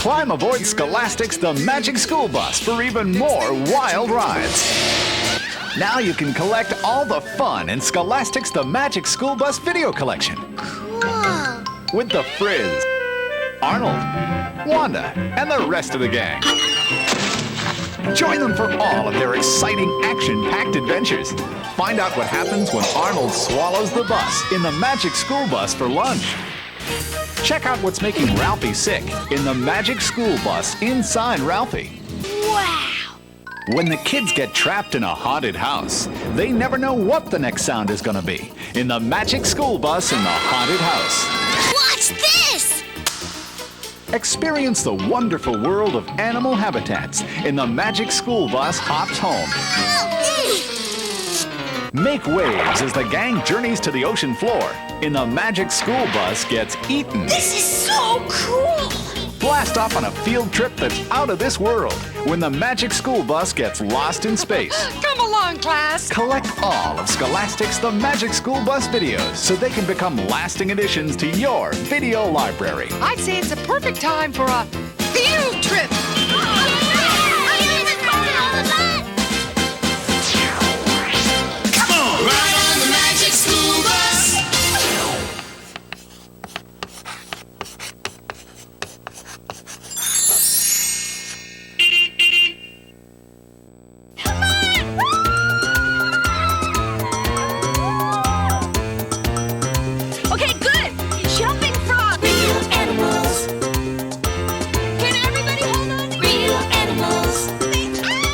Climb aboard Scholastic's The Magic School Bus for even more wild rides. Now you can collect all the fun in Scholastic's The Magic School Bus video collection. Cool. With the Frizz, Arnold, Wanda, and the rest of the gang. Join them for all of their exciting action-packed adventures. Find out what happens when Arnold swallows the bus in the Magic School Bus for lunch. Check out what's making Ralphie sick in the Magic School Bus inside Ralphie. Wow. When the kids get trapped in a haunted house, they never know what the next sound is going to be in the Magic School Bus in the haunted house. Watch this! Experience the wonderful world of animal habitats in the Magic School Bus Hops Home. Make waves as the gang journeys to the ocean floor in the Magic School Bus Gets Eaten. This is so cool! Blast off on a field trip that's out of this world when the Magic School Bus gets lost in space. Come along, class. Collect all of Scholastic's The Magic School Bus videos so they can become lasting additions to your video library. I'd say it's a perfect time for a field trip. Come on, ride on the Magic School Bus. Okay, good. Jumping frog. Real animals. Can everybody hold on? Real animals.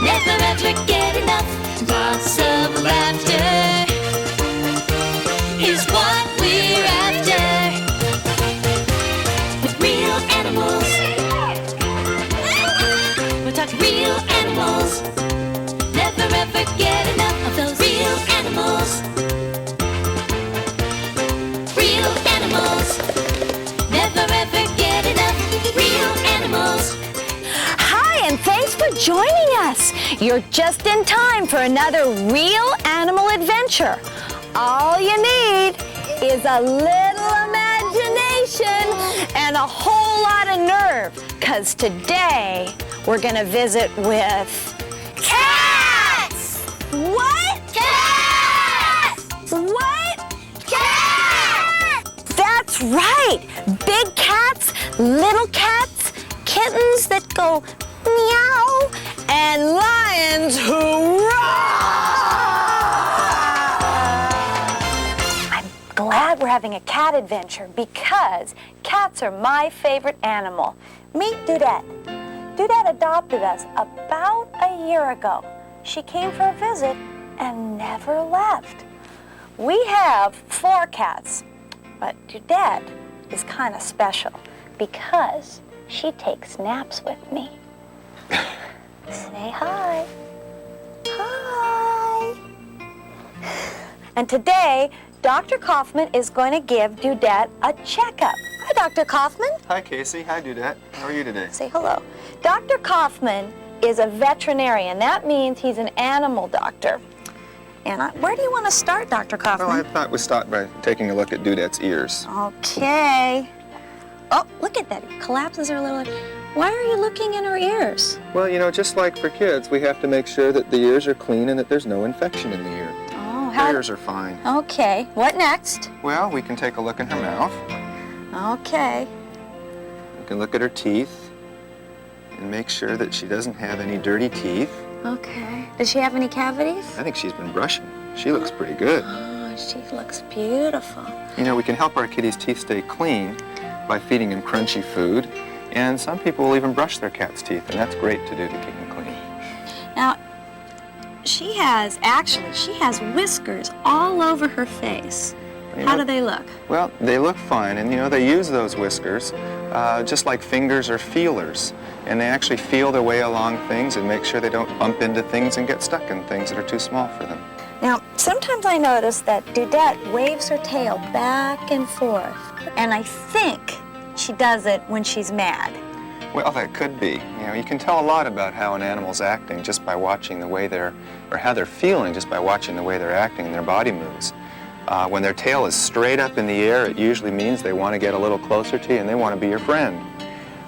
Never ever get enough. Lots of laughter is what we're after. With real animals. We're talking real animals. Never ever get enough of those real animals. Real animals. Never ever get enough. Real animals. Hi, and thanks for joining us. You're just in time for another real animal adventure. All you need is a little imagination and a whole lot of nerve, because today we're going to visit with cats! What? Cats! What? Cats! That's right! Big cats, little cats, kittens that go meow, and lions who roar! I'm glad we're having a cat adventure because cats are my favorite animal. Meet Dudette. Dudette adopted us about a year ago. She came for a visit and never left. We have 4 cats, but Dudette is kind of special because she takes naps with me. Say hi. Hi. And today, Dr. Kaufman is going to give Dudette a checkup. Hi, Dr. Kaufman. Hi, Casey. Hi, Dudette. How are you today? Say hello. Dr. Kaufman is a veterinarian. That means he's an animal doctor. And where do you want to start, Dr. Kaufman? Well, I thought we'd start by taking a look at Dudette's ears. Okay. Oh, look at that. It collapses her little... Why are you looking in her ears? Well, you know, just like for kids, we have to make sure that the ears are clean and that there's no infection in the ear. Oh, Her ears are fine. Okay. What next? Well, we can take a look in her mouth. Okay. We can look at her teeth and make sure that she doesn't have any dirty teeth. Okay. Does she have any cavities? I think she's been brushing. She looks pretty good. Oh, she looks beautiful. You know, we can help our kitties' teeth stay clean by feeding them crunchy food. And some people will even brush their cat's teeth, and that's great to do to keep them clean. Now, she has whiskers all over her face. How do they look? Well, they look fine, and you know, they use those whiskers just like fingers or feelers. And they actually feel their way along things and make sure they don't bump into things and get stuck in things that are too small for them. Now, sometimes I notice that Dudette waves her tail back and forth, and I think she does it when she's mad. Well, that could be. You know, you can tell a lot about how an animal's acting just by watching the way or how they're feeling just by watching the way they're acting and their body moves. When their tail is straight up in the air, it usually means they want to get a little closer to you and they want to be your friend.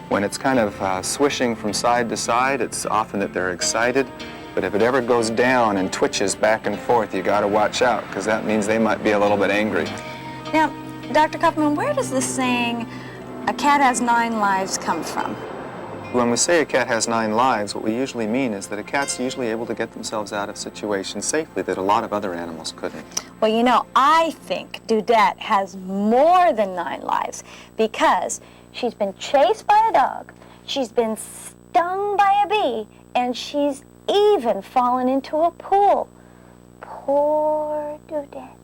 When it's kind of swishing from side to side, it's often that they're excited. But if it ever goes down and twitches back and forth, you got to watch out, because that means they might be a little bit angry. Now, Dr. Kaufman, where does the saying, "a cat has 9 lives," come from? When we say a cat has 9 lives, what we usually mean is that a cat's usually able to get themselves out of situations safely that a lot of other animals couldn't. Well, you know, I think Dudette has more than 9 lives because she's been chased by a dog, she's been stung by a bee, and she's even fallen into a pool. Poor Dudette.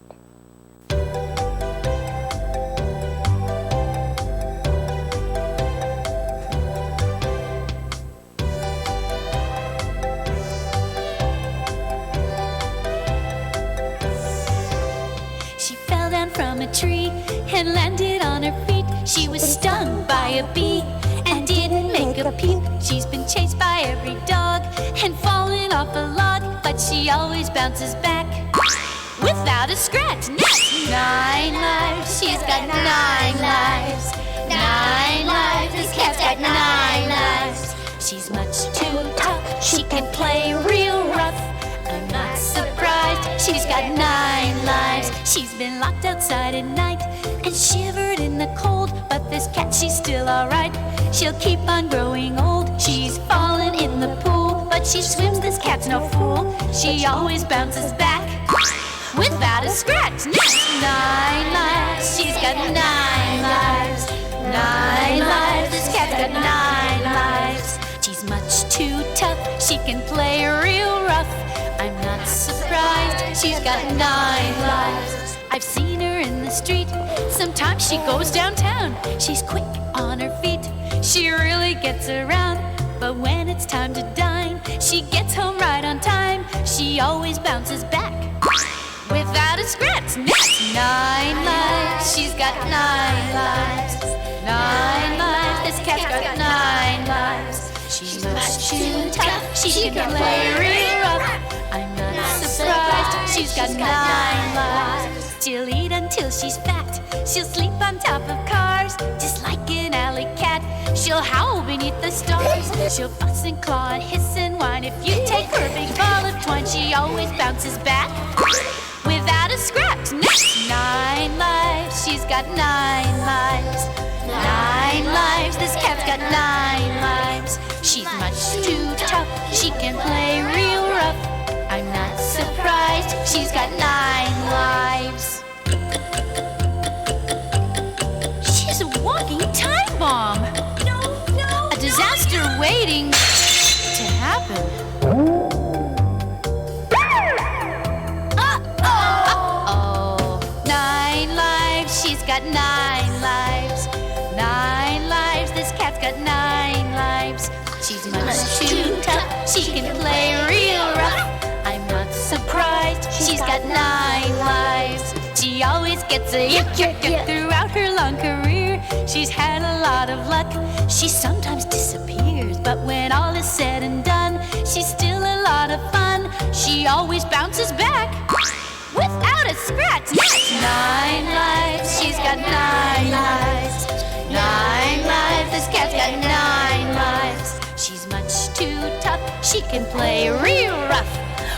She fell down from a tree and landed on her feet. She was stung by a bee and didn't make a peep. She's been chased by every dog and fallen off a log, but she always bounces back without a scratch. 9 lives, she's got 9 lives. 9 lives, this cat's got 9 lives. She's much too tough, she can play real rough. I'm not surprised, she's got 9 lives. She's been locked outside at night and shivered in the cold, but this cat, she's still alright. She'll keep on growing old. She's fallen in the pool, but she swims, this cat's no fool. She always bounces back without a scratch. 9 lives, she's got 9 lives. 9 lives, this cat's got 9 lives. She's much too tough, she can play real rough. I'm not surprised, she's got 9 lives. I've seen her in the street, sometimes she goes downtown. She's quick on her feet, she really gets around. But when it's time to dine, she gets home right on time. She always bounces back without a scratch. 9 lives, she's got 9 lives. 9 lives, this cat's got 9 lives. She's much too tough, she can play real rough. I'm not surprised, she's got 9 lives. She'll eat until she's fat, she'll sleep on top of cars, just like an alley cat. She'll howl beneath the stars, she'll fuss and claw and hiss and whine. If you take her big ball of twine, she always bounces back without a scratch. 9 lives, she's got 9 lives. 9 lives, this cat's got 9 lives. She's much too tough, she can play real rough. I'm not surprised, she's got 9 lives. She's a walking time bomb. No. A disaster waiting to happen. Uh-oh. 9 lives, she's got 9 lives. 9 lives, this cat's got 9 lives. She's much too tough, she can play real rough. I'm not surprised, she's got 9 lives. She always gets a yuck throughout her long career. She's had a lot of luck, she sometimes disappears, but when all is said and done, she's still a lot of fun. She always bounces back without a scratch. 9 lives, she's got 9 lives. 9 lives, this cat's got 9 lives. She's much too tough, she can play real rough.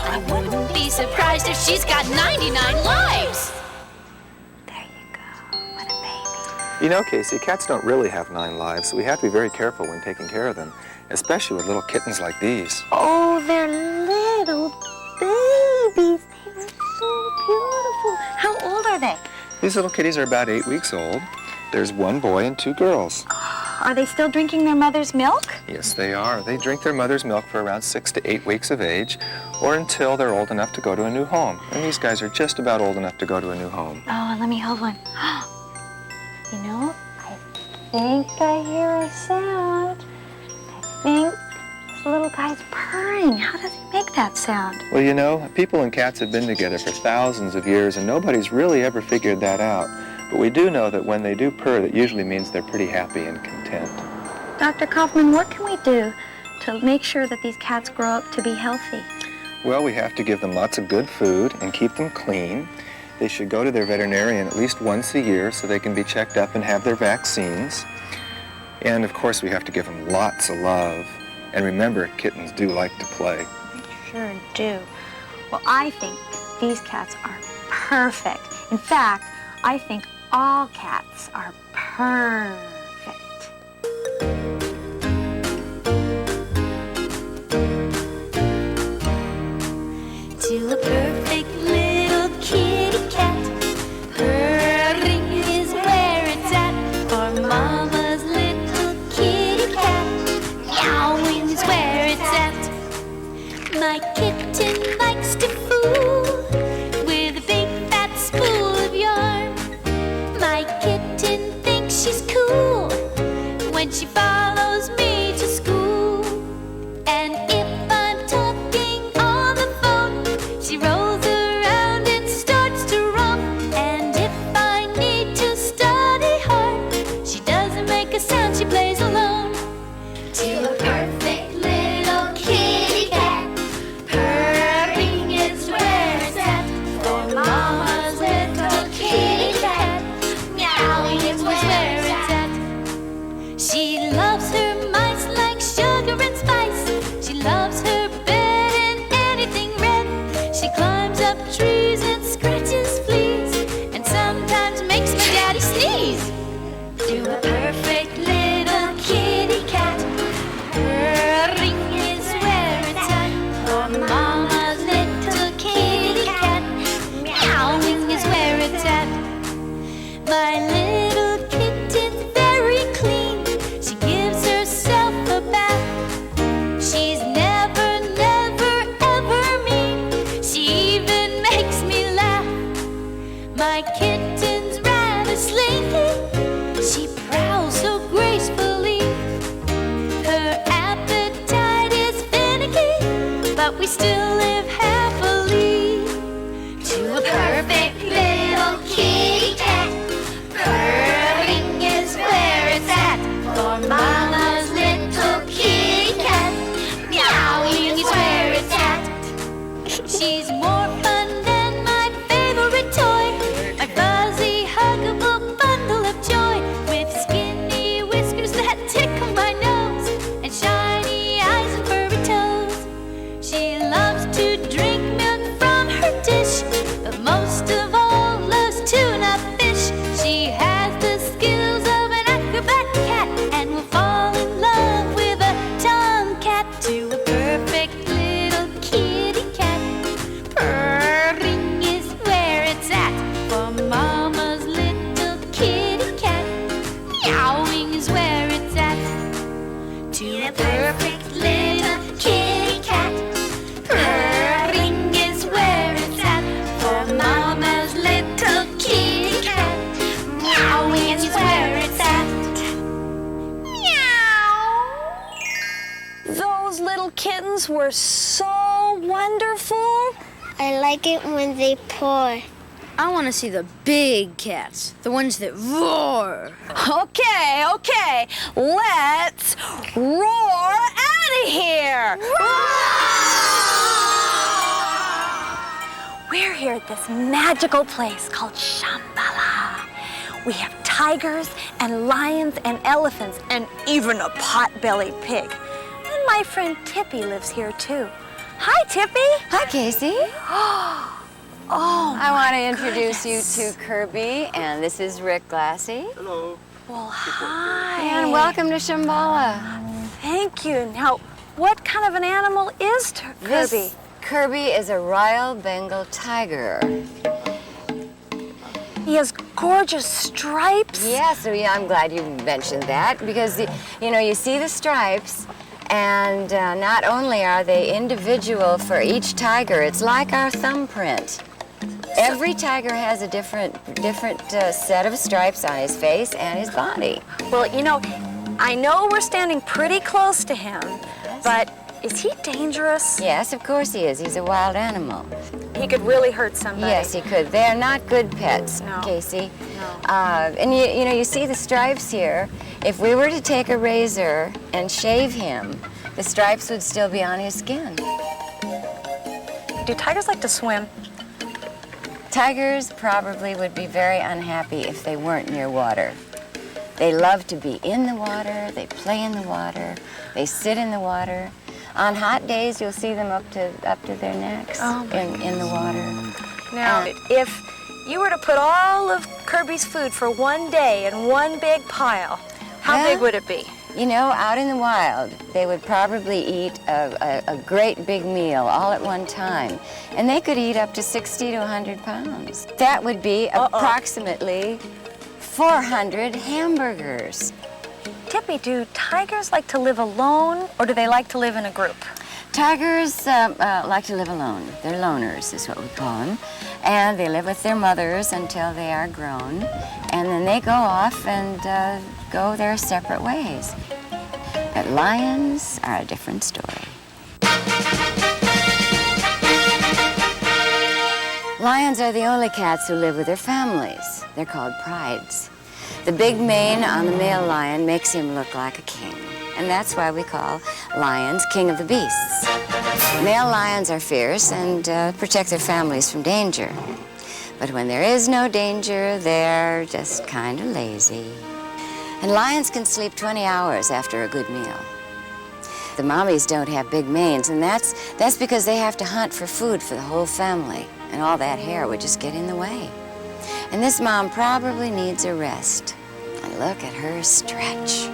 I wouldn't be surprised if she's got 99 lives. There you go. What a baby. You know, Casey, cats don't really have 9 lives, so we have to be very careful when taking care of them, especially with little kittens like these. Oh, they're little babies. They are so beautiful. How old are they? These little kitties are about 8 weeks old. There's 1 boy and 2 girls. Are they still drinking their mother's milk? Yes, they are. They drink their mother's milk for around 6 to 8 weeks of age, or until they're old enough to go to a new home. And these guys are just about old enough to go to a new home. Oh, let me hold one. You know, I think I hear a sound. I think this little guy's purring. How does he make that sound? Well, you know, people and cats have been together for thousands of years, and nobody's really ever figured that out. But we do know that when they do purr, that usually means they're pretty happy and content. Dr. Kaufman, what can we do to make sure that these cats grow up to be healthy? Well, we have to give them lots of good food and keep them clean. They should go to their veterinarian at least once a year so they can be checked up and have their vaccines. And of course, we have to give them lots of love. And remember, kittens do like to play. They sure do. Well, I think these cats are perfect. In fact, I think all cats are perfect. To a perfect little kitty cat, purring is where it's at. For Mama's little kitty cat, meowing is where it's at. My kitten likes to fool with a big fat spool of yarn. My kitten thinks she's cool when she follows me to school. And if I'm talking on the phone, she rolls around and starts to romp. And if I need to study hard, she doesn't make a sound, she plays alone. To a perfect little kitty cat, purring is where it's at. For Mama's little kitty cat, meowing is where it's at. She loves her mice like sugar and spice. She loves her bed and anything red. She climbs up trees and scratches fleas, and sometimes makes my daddy sneeze. To a perfect little kitty cat, purring is where it's at. For Mama's little kitty cat, meowing is where it's at. My little kitten's very clean. She gives herself a bath. She's never, never, ever mean. She even makes me laugh. My kitten's rather slinky. She prowls so gracefully. Her appetite is finicky, but we still live happily. To a perfect little kitty cat, purring is where it's at. For Mama's little kitty cat, meowing is where it's at. She's more fun than my favorite toy, my fuzzy, huggable bundle of joy, with skinny whiskers that tickle my nose, and shiny eyes and furry toes. She loves to drink milk from her dish, but most of all loves tuna fish. She has the skills of an acrobat cat, and will fall in love with a tomcat. To a perfect little kitty cat, purring is where it's at. For Mama's little kitty cat, meowing is where it's at. To a perfect little kitty cat, purring is where it's at. For Mama's little kitty cat, meowing is where it's at. Meow. Those little kittens were so wonderful. I like it when they pour. I want to see the big cats, the ones that roar. Okay, let's roar out of here. We're here at this magical place called Shambhala. We have tigers and lions and elephants and even a pot-bellied pig. And my friend Tippy lives here too. Hi, Tippy. Hi, Casey. Oh, I want to introduce you to Kirby, and this is Rick Glassy. Hello. well, hi. And welcome to Shambhala. Thank you. Now, what kind of an animal is Kirby? This Kirby is a Royal Bengal tiger. He has gorgeous stripes. Yeah, so I'm glad you mentioned that, because you see the stripes, and not only are they individual for each tiger, it's like our thumbprint. Every tiger has a different set of stripes on his face and his body. Well, I know we're standing pretty close to him, but is he dangerous? Yes, of course he is. He's a wild animal. He could really hurt somebody. Yes, he could. They're not good pets, No. Casey. No. And you see the stripes here. If we were to take a razor and shave him, the stripes would still be on his skin. Do tigers like to swim? Tigers probably would be very unhappy if they weren't near water. They love to be in the water, they play in the water, they sit in the water. On hot days, you'll see them up to their necks in the water. Now, if you were to put all of Kirby's food for one day in one big pile, how big would it be? You know, out in the wild, they would probably eat a great big meal all at one time. And they could eat up to 60 to 100 pounds. That would be approximately 400 hamburgers. Tippy, do tigers like to live alone, or do they like to live in a group? Tigers like to live alone. They're loners, is what we call them. And they live with their mothers until they are grown. And then they go off and go their separate ways. But lions are a different story. Lions are the only cats who live with their families. They're called prides. The big mane on the male lion makes him look like a king. And that's why we call lions king of the beasts. Male lions are fierce and protect their families from danger. But when there is no danger, they're just kind of lazy. And lions can sleep 20 hours after a good meal. The mommies don't have big manes, and that's because they have to hunt for food for the whole family, and all that hair would just get in the way. And this mom probably needs a rest. And look at her stretch.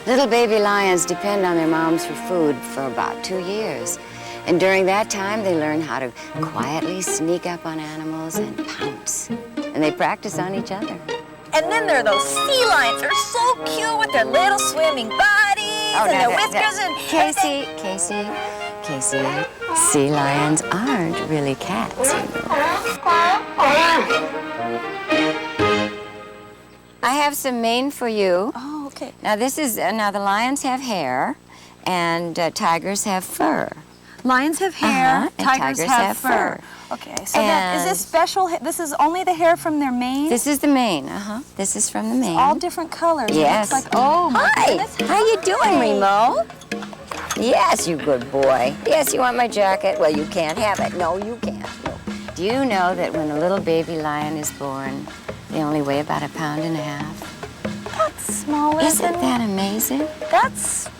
Little baby lions depend on their moms for food for about 2 years. And during that time, they learn how to quietly sneak up on animals and pounce. And they practice on each other. And then there are those sea lions. They're so cute with their little swimming bodies and their whiskers and Casey, sea lions aren't really cats, you know. I have some mane for you. Oh, okay. Now the lions have hair, and tigers have fur. Lions have hair, and tigers have fur. Okay, so then, is this special? This is only the hair from their mane? This is the mane, This is from the mane. All different colors. Yes. It looks like, oh my goodness. How you doing, Remo? Yes, you good boy. Yes, you want my jacket? Well, you can't have it. No, you can't. No. Do you know that when a little baby lion is born, they only weigh about 1.5 pounds? That's smaller Isn't than... that amazing? That's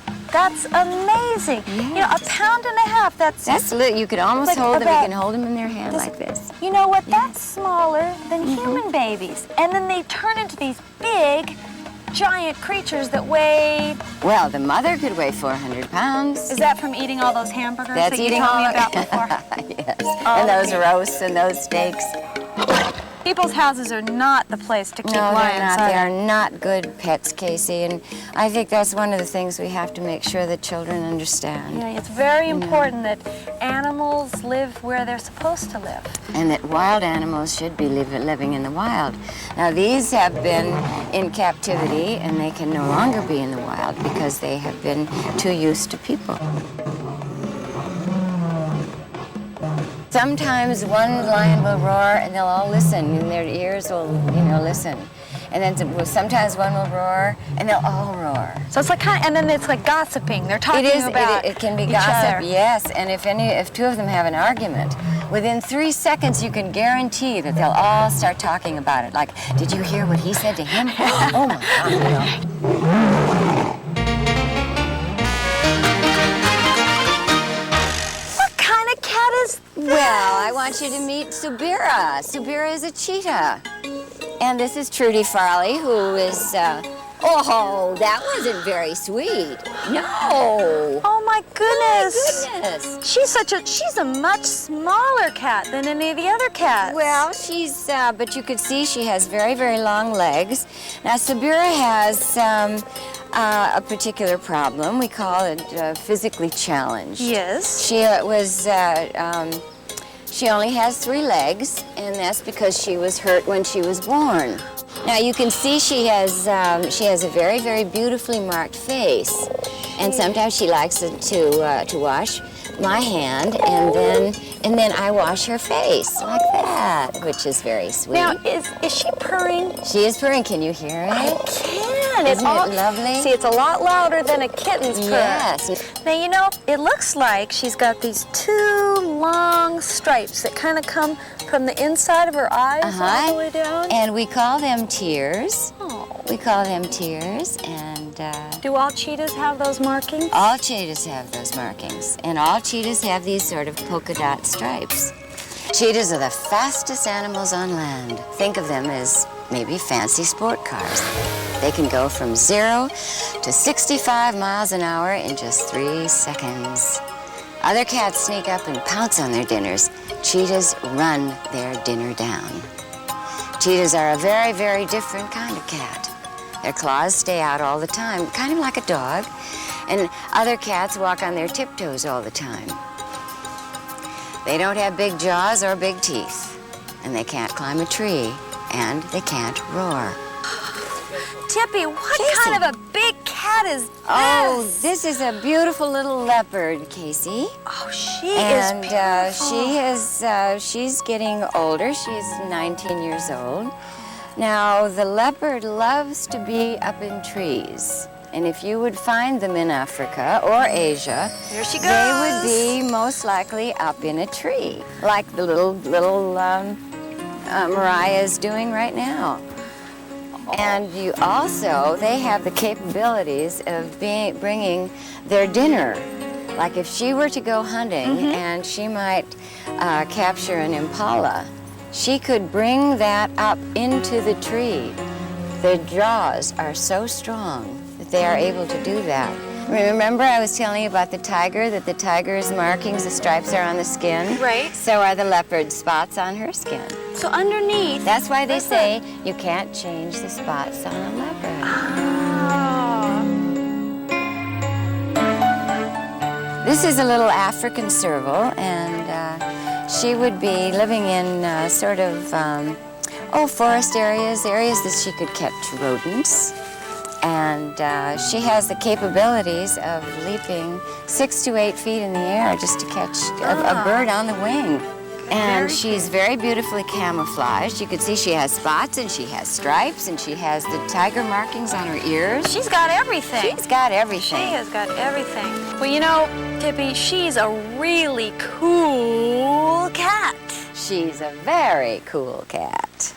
amazing. Yes. You know, 1.5 pounds, That's you could almost like hold them. You about can hold them in their hand like this. You know what? That's smaller than human babies. And then they turn into these big, giant creatures that weigh... Well, the mother could weigh 400 pounds. Is that from eating all those hamburgers That's that you eating told me all about before? Yes. And those roasts and those steaks. People's houses are not the place to keep No, lions, they're not. are They they? are not good pets, Casey. And I think that's one of the things we have to make sure that children understand. Yeah, it's very important that animals live where they're supposed to live. And that wild animals should be living in the wild. Now, these have been in captivity, and they can no longer be in the wild because they have been too used to people. Sometimes one lion will roar, and they'll all listen, and their ears will, listen. And then sometimes one will roar, and they'll all roar. So it's like and then it's like gossiping. They're talking about It can be each gossip, other. yes. And if two of them have an argument, within 3 seconds you can guarantee that they'll all start talking about it. Like, did you hear what he said to him? Oh my God. Well, I want you to meet Subira. Subira is a cheetah. And this is Trudy Farley, who is, oh, that wasn't very sweet. No. Oh my goodness. Oh my goodness. She's a much smaller cat than any of the other cats. Well, she's, but you could see she has very, very long legs. Now, Subira has a particular problem. We call it physically challenged. Yes. She only has 3 legs, and that's because she was hurt when she was born. Now you can see she has a very, very beautifully marked face, and sometimes she likes to wash my hand, and then I wash her face like that, which is very sweet. Now, is she purring? She is purring. Can you hear it? I can. Isn't it lovely? See, it's a lot louder than a kitten's purr. Yes. Now, it looks like she's got these 2 long stripes that kind of come from the inside of her eyes all the way down. And we call them tears. Oh. We call them tears, and Do all cheetahs have those markings? all cheetahs have those markings, and all cheetahs have these sort of polka dot stripes. Cheetahs are the fastest animals on land. Think of them as maybe fancy sport cars. They can go from 0 to 65 miles an hour in just 3 seconds. Other cats sneak up and pounce on their dinners. Cheetahs run their dinner down. Cheetahs are a very, very different kind of cat. Their claws stay out all the time, kind of like a dog, and other cats walk on their tiptoes all the time. They don't have big jaws or big teeth, and they can't climb a tree, and they can't roar. Tippy, what Casey. kind of a big cat is this? Oh, this is a beautiful little leopard, Casey. Oh, she And is beautiful. she's getting older. She's 19 years old. Now, the leopard loves to be up in trees. And if you would find them in Africa or Asia, Here she they would goes. be most likely up in a tree, like the little Mariah is doing right now. And you also, they have the capabilities of bringing their dinner. Like if she were to go hunting and she might capture an impala, she could bring that up into the tree. Their jaws are so strong that they are able to do that. Remember I was telling you about the tiger, that the tiger's markings, the stripes are on the skin? Right. So are the leopard's spots on her skin. So underneath. That's why they say you can't change the spots on a leopard. This is a little African serval, and she would be living in forest areas that she could catch rodents. And she has the capabilities of leaping 6 to 8 feet in the air just to catch a bird on the wing. And she's very beautifully camouflaged. You can see she has spots and she has stripes and she has the tiger markings on her ears. She's got everything. She's got everything. She has got everything. Well, you know, Tippy, she's a really cool cat. She's a very cool cat.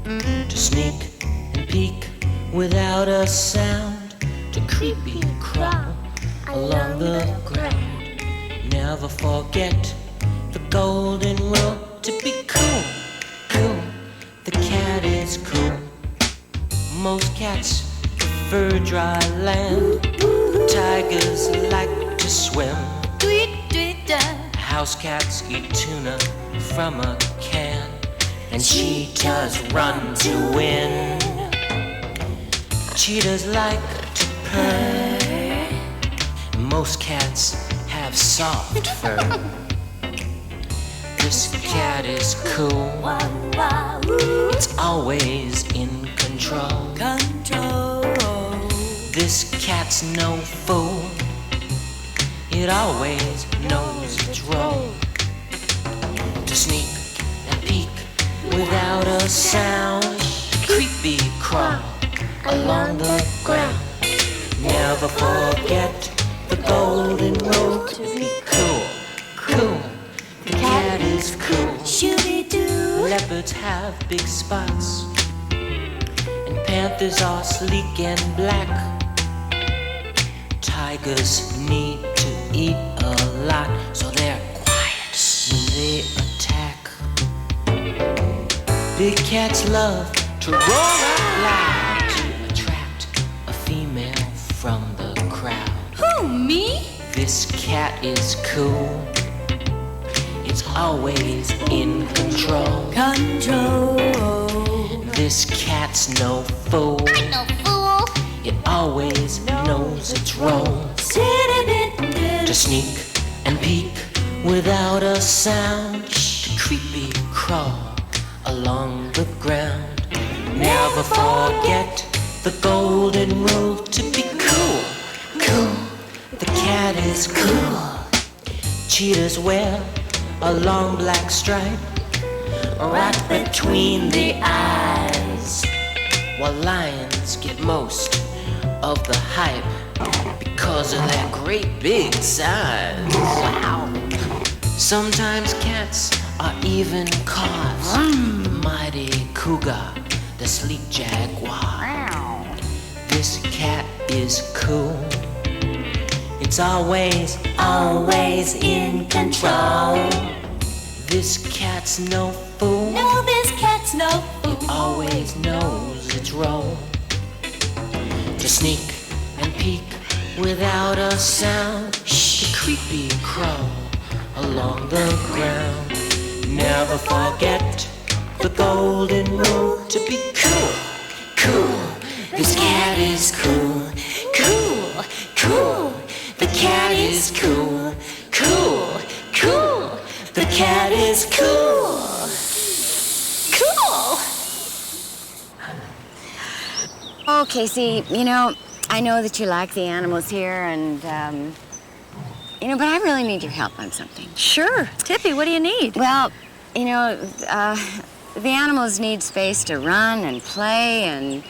To sneak and peek without a sound, to creepy crawl along the ground. Never forget the golden rule, to be cool, cool. The cat is cool. Most cats prefer dry land. Tigers like to swim. House cats eat tuna from a can, and cheetahs run to win. Cheetahs like to purr. Most cats have soft fur. This cat is cool. It's always in control. This cat's no fool. It always knows its role. To sneak and peek without a sound, creepy crawl along the ground. Never forget the golden rule, to be cool, cool. The cat is cool. Leopards have big spots, and panthers are sleek and black. Tigers need to eat a lot, so they're quiet when they attack. Big cats love to roar out loud to attract a female from the crowd. Who, me? This cat is cool. It's always in control. This cat's no fool. I'm no fool. It always knows its role. To sneak and peek without a sound, to creepy crawl along the ground. Never forget the golden rule, to be cool, cool. The cat is cool. Cheetahs wear a long black stripe right between the eyes, while lions get most of the hype because of their great big size. Wow. Sometimes cats are even cars. The mighty cougar, the sleek jaguar. This cat is cool. It's always in control. This cat's no fool. No, this cat's no fool. It always knows its role. To sneak and peek without a sound. To creepy crawl along the ground. Never forget the golden rule to be cool, cool. This cat is cool, cool, cool. The cat is cool, cool, cool. The cat is cool, cool. Oh, Casey, you know, I know that you like the animals here, and, you know, but I really need your help on something. Sure. Tippy, what do you need? Well, you know, the animals need space to run and play and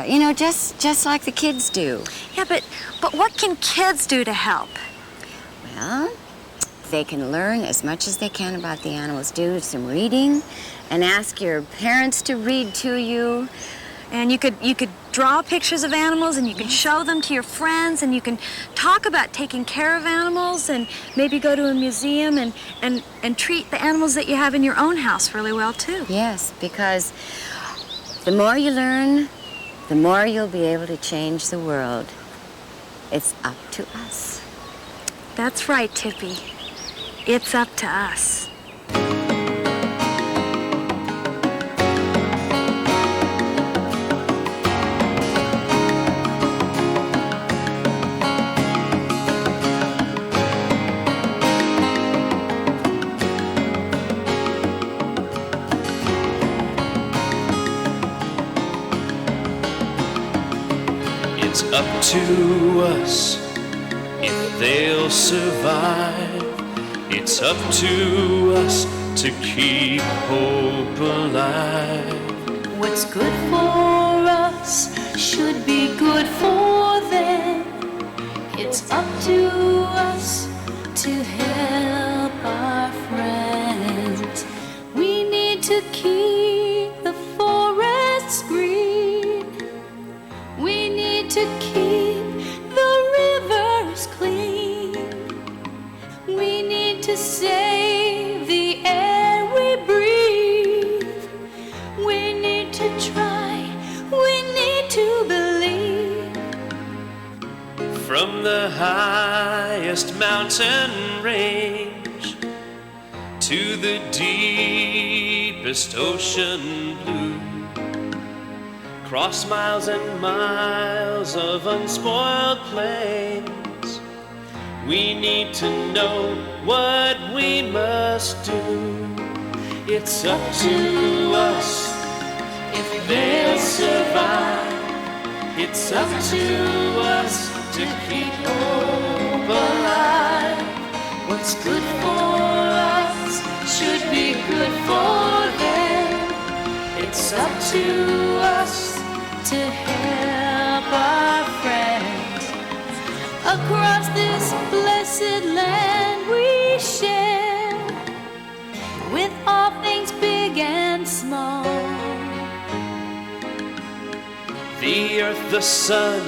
you know, just like the kids do. Yeah, but what can kids do to help? Well, they can learn as much as they can about the animals. Do some reading and ask your parents to read to you. And you could draw pictures of animals, and you can show them to your friends, and you can talk about taking care of animals, and maybe go to a museum and treat the animals that you have in your own house really well too. Yes, because the more you learn, the more you'll be able to change the world. It's up to us. That's right, Tippy. It's up to us. It's up to us if they'll survive. It's up to us to keep hope alive. What's good for us should be good for them. It's up to us to help our friends. We need to keep the forests green. We need to keep the rivers clean. We need to save the air we breathe. We need to try, we need to believe. From the highest mountain range to the deepest ocean blue, cross miles and miles of unspoiled plains, we need to know what we must do. It's up to us if they'll survive. It's up to us to keep hope alive. What's good for us should be good for them. It's up to us to help our friends. Across this blessed land we share, with all things big and small. The earth, the sun,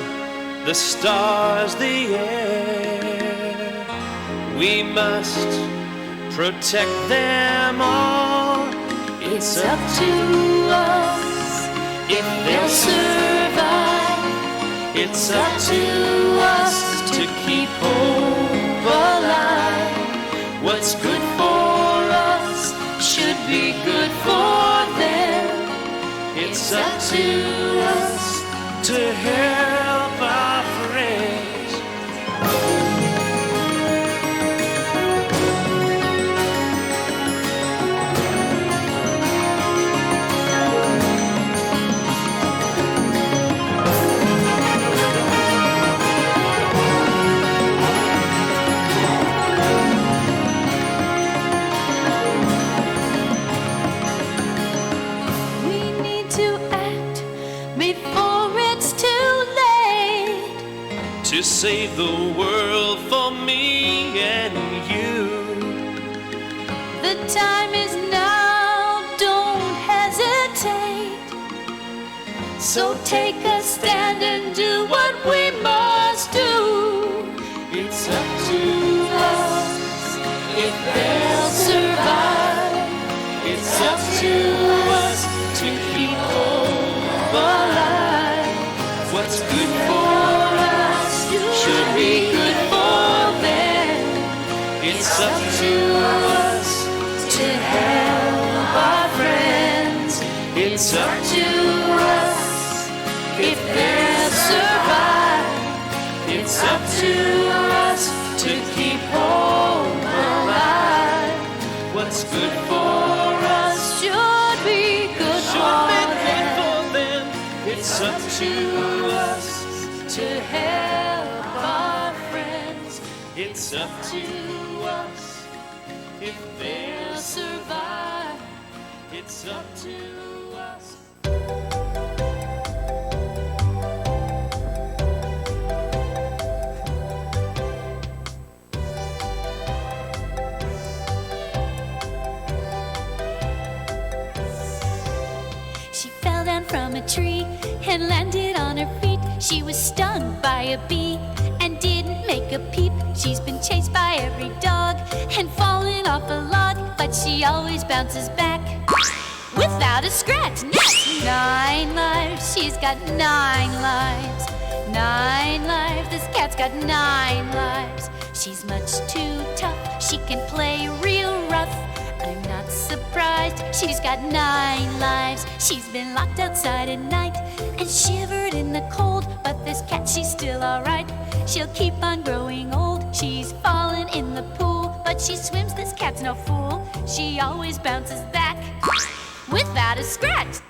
the stars, the air, we must protect them all. It's up to us if they'll survive. It's up to us to keep hope alive. What's good for us should be good for them. It's up to us to help our friends. To save the world for me and you. time is now, don't hesitate. So take a stand and do what we must do. It's up to us if they'll survive. It's up to us to keep hope alive. What's good for us should be good for them. It's up to us to help our friends. It's up to us if they'll survive. It's up to us to keep hope alive. What's good for us should be good for them. It's up to us to help our friends. It's up to us if they'll survive. It's up to us. She fell down from a tree and landed on her feet. She was stung by a bee and didn't make a peep. She's been chased by every dog and fallen off a log, but she always bounces back without a scratch. That's 9 lives. She's got 9 lives. 9 lives. This cat's got 9 lives. She's much too tough. She can play real rough. I'm not surprised. She's got 9 lives. She's been locked outside at night and shivered in the cold. But this cat, she's still alright. She'll keep on growing old. She's fallen in the pool, but she swims. This cat's no fool. She always bounces back without a scratch.